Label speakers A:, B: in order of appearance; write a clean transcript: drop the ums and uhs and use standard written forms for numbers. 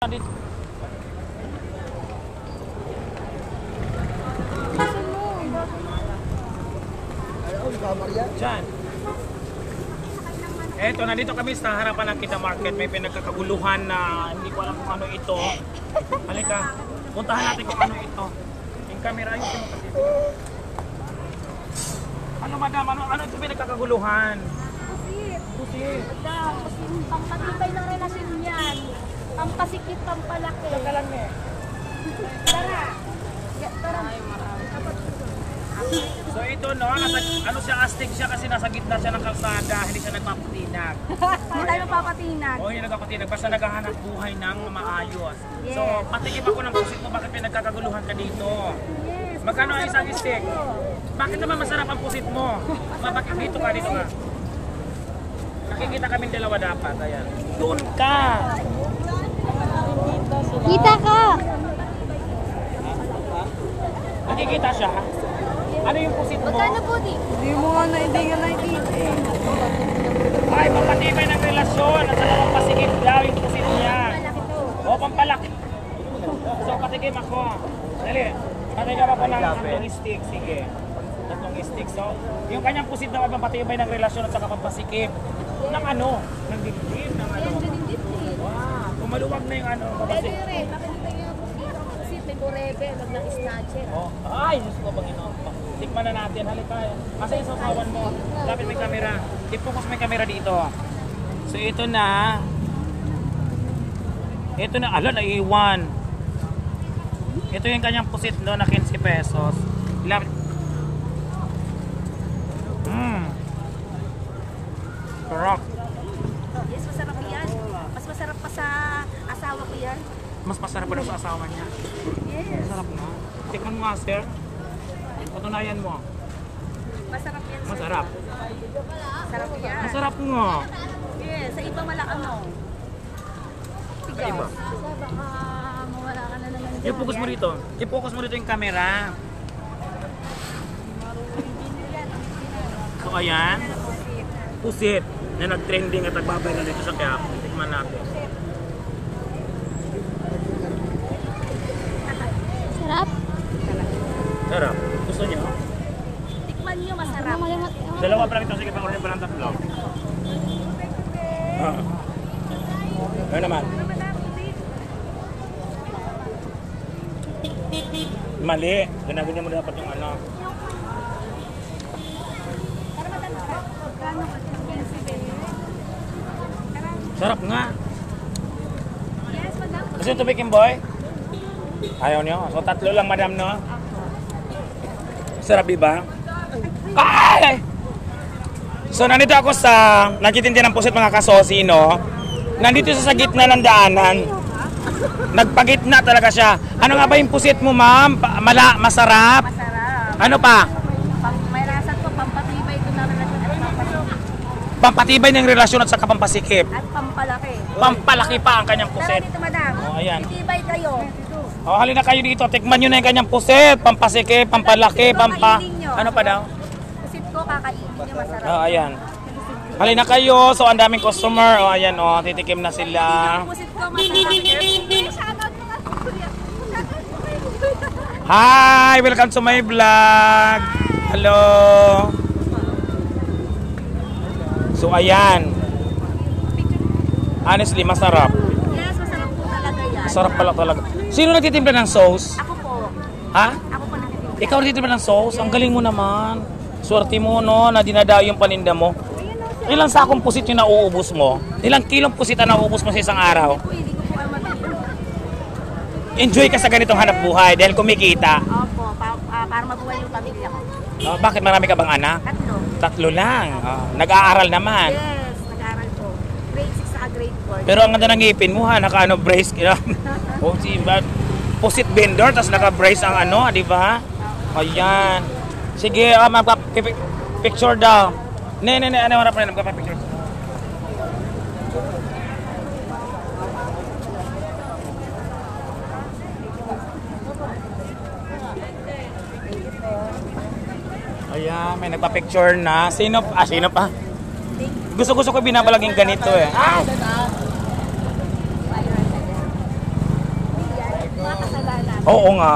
A: dito. Diyan. Eto, nandito kami sa harapan ng Kita Market. May pinagkakaguluhan na hindi ko alam kung ano ito. Halika, puntahan natin kung ano ito. Yung camera, ayusin mo kasi. Ano madam, ano ito pinagkakaguluhan?
B: Pusit.
A: Pusit.
B: Madam, kasi pampatibay ng relasyon yan. Pampasikip, pampalaki.
A: Saka lang eh.
B: Tara. Tara.
A: So ito no, ano siya, astig siya kasi nasa gitna siya ng kalsada, hindi siya nagpapatinag.
B: Hindi tayo mapapatinag.
A: O hindi nagpapatinag, basta naghahanap buhay ng maayos.
B: Yes.
A: So patikim ako ng pusit mo, bakit pinagkakaguluhan ka dito?
B: Yes.
A: Magkano ang isang stick? Bakit naman masarap ang pusit mo? Bakit dito ka, dito ka? Nakikita kami dalawa dapat, ayan. Doon ka!
B: Kita ka!
A: Nakikita siya? Ano yung pusit mo?
B: Magkano po di?
C: Hindi mo nga na, hindi nga nakikita eh.
A: Ay, pampatibay ng relasyon at saka pampasikip daw yung pusit niya.
B: Malaki to.
A: O, pampalaki. So, patikim ako. Dali, patikim ako ng tatlong stick. Sige. Tatlong stick. So, yung kanyang pusit na pampatibay ng relasyon at saka pampasikip. Ng ano? Ng dibdib? Ng ano?
B: Yan, ganun din eh.
A: Wow, kumaluwag na yung ano.
B: Pwede
A: Pampasikip.
B: rin. Makikita niyo yung pusit. May borebe. Wag ng snatcher.
A: Oh, ay, Diyos ko, Panginoon. Tikman na natin. Halika. Asa yung sasawan mo? Lapit may camera. I-focus may camera dito. So, ito na. Ito na. Ala, naiwan. Ito yung kanyang pusit no, na 15 pesos. Lapit. Sarap.
B: Yes, masarap yan. Mas masarap pa sa asawa ko yan.
A: Mas masarap pa daw sa asawa niya.
B: Yes.
A: Masarap na. Tikman mo nga, sir. Patunayan mo.
B: Masarap yan. sir.
A: Masarap.
B: Masarap yan.
A: Masarap nga.
B: Yes, sa iba wala ano.
A: Sa iba.
B: Baka mawala ka na naman dyan.
A: I-focus mo dito. I-focus mo dito yung camera. So ayan. Pusit na nag-trending at nagbabay na dito sa Quiapo. Tikman natin.
B: Sarap.
A: Sarap. Gusto niyo?
B: Tikman nyo, masarap.
A: Dalawa pa rin ito. Sige, pang-order pa ng tatlo. Ano naman? Mali. Ganagin mo dapat yung ano. Sarap nga.
B: Yes, madam.
A: Gusto yung tubikin, boy? Ayaw niyo? So, tatlo lang, madam, no? Sarap, diba? Ay! So, nandito ako sa nagtitinda ng pusit, mga kasosi, no? Nandito sa gitna ng daanan. Nagpagitna talaga siya. Ano nga ba yung pusit mo, ma'am? Masarap?
B: Masarap.
A: Ano pa?
B: May rasa to, pampatibay ito na relasyon at pampasikip.
A: Pampatibay ng relasyon at saka pampasikip.
B: At pampalaki.
A: Pampalaki pa ang kanyang
B: Tara
A: pusit.
B: dito, madam.
A: Oh, ayan.
B: Titibay kayo.
A: O, halina kayo dito. Tikman nyo na yung kanyang pusit. Pampasikip, pampalaki, Ano pa daw?
B: Pusit ko, kakainin nyo, masarap.
A: Oh, ayan. Halina kayo. So, ang daming customer. O, ayan, o. Titikim na sila.
B: Pusit ko, masarap. Shoutout mo nga, kuya.
A: Hi! Welcome to my vlog. Hello. So, ayan. Honestly, masarap.
B: Yes, masarap po talaga yan.
A: Masarap pala talaga. Sino nagtitimpla ng sauce?
B: Ako po.
A: Ha?
B: Ako po nagtitinda.
A: Ikaw nagtitimpla ng sauce? Ang galing mo naman. Swerte mo, no, na dinadayo yung paninda mo. Ilang sakong pusit yung nauubos mo? Ilang kilong pusit ang nauubos mo sa isang araw?
B: Po, hindi ko po kayo mabili.
A: Enjoy ka sa ganitong hanap buhay dahil kumikita.
B: Opo, para mabuhay yung pamilya ko.
A: Oh, bakit marami ka bang anak?
B: Tatlo.
A: Tatlo lang. Oh, nag-aaral naman.
B: Yes, nag-aaral po. Grade 6 sa grade 4.
A: Pero ang ganda ng ngipin mo ha, naka ano, brace. Oh, si pusit vendor, tapos naka-brace ang ano, di ba? Ayan. Sige, magpa-picture daw. Ano harap na magpa-picture. Ayan, may nagpa-picture na. Sino pa? Gusto ko binabalaging ganito eh. Oo nga.